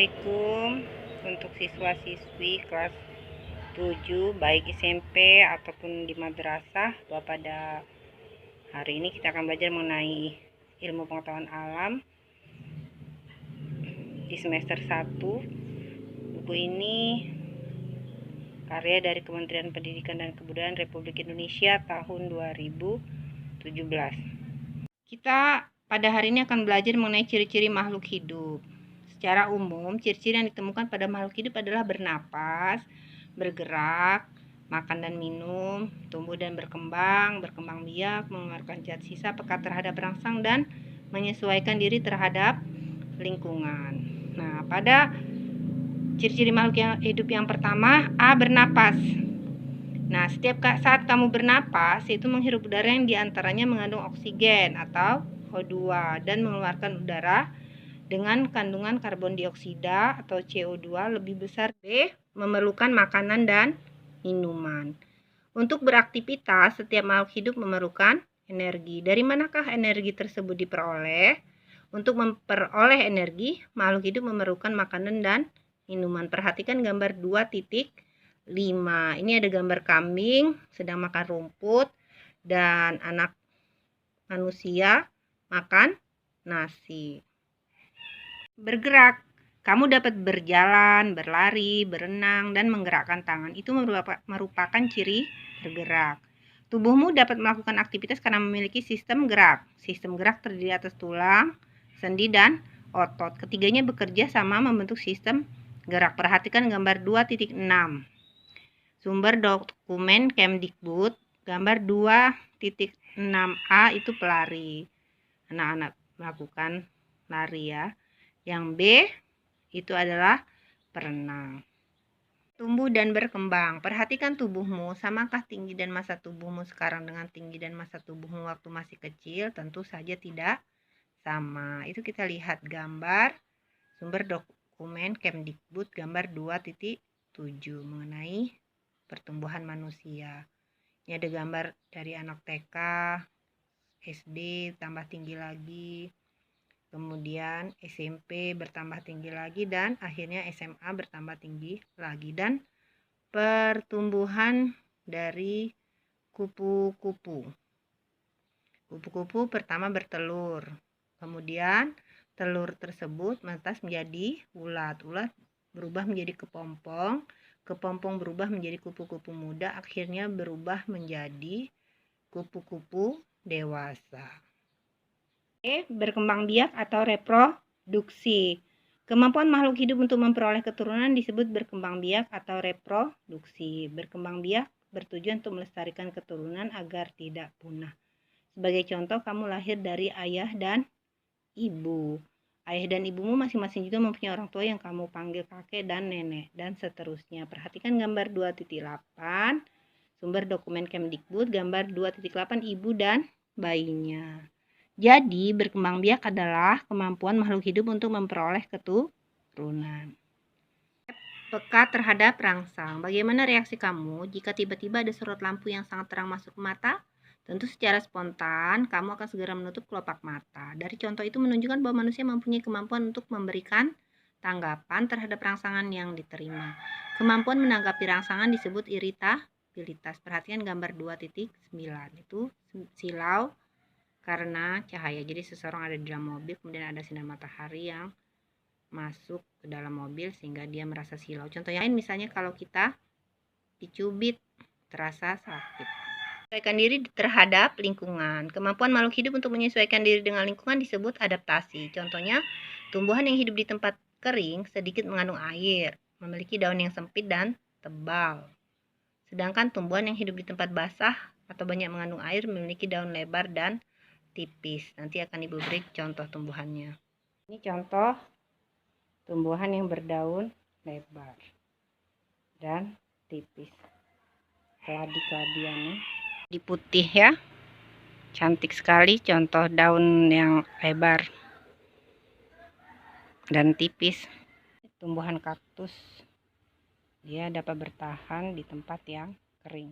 Assalamualaikum untuk siswa-siswi kelas 7 baik SMP ataupun di madrasah. Pada hari ini kita akan belajar mengenai ilmu pengetahuan alam di semester 1. Buku ini karya dari Kementerian Pendidikan dan Kebudayaan Republik Indonesia tahun 2017. Kita pada hari ini akan belajar mengenai ciri-ciri makhluk hidup. Secara umum, ciri-ciri yang ditemukan pada makhluk hidup adalah bernapas, bergerak, makan dan minum, tumbuh dan berkembang biak, mengeluarkan zat sisa, peka terhadap rangsang, dan menyesuaikan diri terhadap lingkungan. Nah, pada ciri-ciri makhluk hidup yang pertama, A. Bernapas. Nah, setiap saat kamu bernapas, itu menghirup udara yang diantaranya mengandung oksigen atau O2 dan mengeluarkan udara dengan kandungan karbon dioksida atau CO2 lebih besar. B. Memerlukan makanan dan minuman. Untuk beraktivitas, setiap makhluk hidup memerlukan energi. Dari manakah energi tersebut diperoleh? Untuk memperoleh energi, makhluk hidup memerlukan makanan dan minuman. Perhatikan gambar 2.5. Ini ada gambar kambing sedang makan rumput dan anak manusia makan nasi. Bergerak. Kamu dapat berjalan, berlari, berenang, dan menggerakkan tangan. Itu merupakan ciri bergerak. Tubuhmu dapat melakukan aktivitas karena memiliki sistem gerak. Sistem gerak terdiri atas tulang, sendi, dan otot. Ketiganya bekerja sama membentuk sistem gerak. Perhatikan gambar 2.6. Sumber dokumen Kemdikbud. Gambar 2.6a itu pelari. Anak-anak melakukan lari ya. Yang B itu adalah berenang. Tumbuh dan berkembang. Perhatikan tubuhmu, samakah tinggi dan massa tubuhmu sekarang dengan tinggi dan massa tubuhmu waktu masih kecil? Tentu saja tidak sama. Itu kita lihat gambar sumber dokumen Kemdikbud gambar 2.7 mengenai pertumbuhan manusia. Ini ada gambar dari anak TK, SD tambah tinggi lagi, kemudian SMP bertambah tinggi lagi, dan akhirnya SMA bertambah tinggi lagi. Dan pertumbuhan dari kupu-kupu. Kupu-kupu pertama bertelur, kemudian telur tersebut menetas menjadi ulat. Ulat berubah menjadi kepompong, kepompong berubah menjadi kupu-kupu muda, akhirnya berubah menjadi kupu-kupu dewasa. Berkembang biak atau reproduksi. Kemampuan makhluk hidup untuk memperoleh keturunan disebut berkembang biak atau reproduksi. Berkembang biak bertujuan untuk melestarikan keturunan agar tidak punah. Sebagai contoh, kamu lahir dari ayah dan ibu. Ayah dan ibumu masing-masing juga mempunyai orang tua yang kamu panggil kakek dan nenek, dan seterusnya. Perhatikan gambar 2.8, sumber dokumen Kemdikbud, gambar 2.8, ibu dan bayinya. Jadi, berkembang biak adalah kemampuan makhluk hidup untuk memperoleh keturunan. Peka terhadap rangsang. Bagaimana reaksi kamu jika tiba-tiba ada sorot lampu yang sangat terang masuk ke mata? Tentu secara spontan, kamu akan segera menutup kelopak mata. Dari contoh itu menunjukkan bahwa manusia mempunyai kemampuan untuk memberikan tanggapan terhadap rangsangan yang diterima. Kemampuan menanggapi rangsangan disebut iritabilitas. Perhatikan gambar 2.9. Itu silau karena cahaya. Jadi seseorang ada di dalam mobil, kemudian ada sinar matahari yang masuk ke dalam mobil sehingga dia merasa silau. Contoh yang lain misalnya kalau kita dicubit, terasa sakit. Menyesuaikan diri terhadap lingkungan. Kemampuan makhluk hidup untuk menyesuaikan diri dengan lingkungan disebut adaptasi. Contohnya, tumbuhan yang hidup di tempat kering sedikit mengandung air, memiliki daun yang sempit dan tebal. Sedangkan tumbuhan yang hidup di tempat basah atau banyak mengandung air memiliki daun lebar dan tipis. Nanti akan Ibu beri contoh tumbuhannya. Ini contoh tumbuhan yang berdaun lebar dan tipis. Keladi-keladiannya di putih ya. Cantik sekali contoh daun yang lebar dan tipis. Tumbuhan kaktus, dia dapat bertahan di tempat yang kering.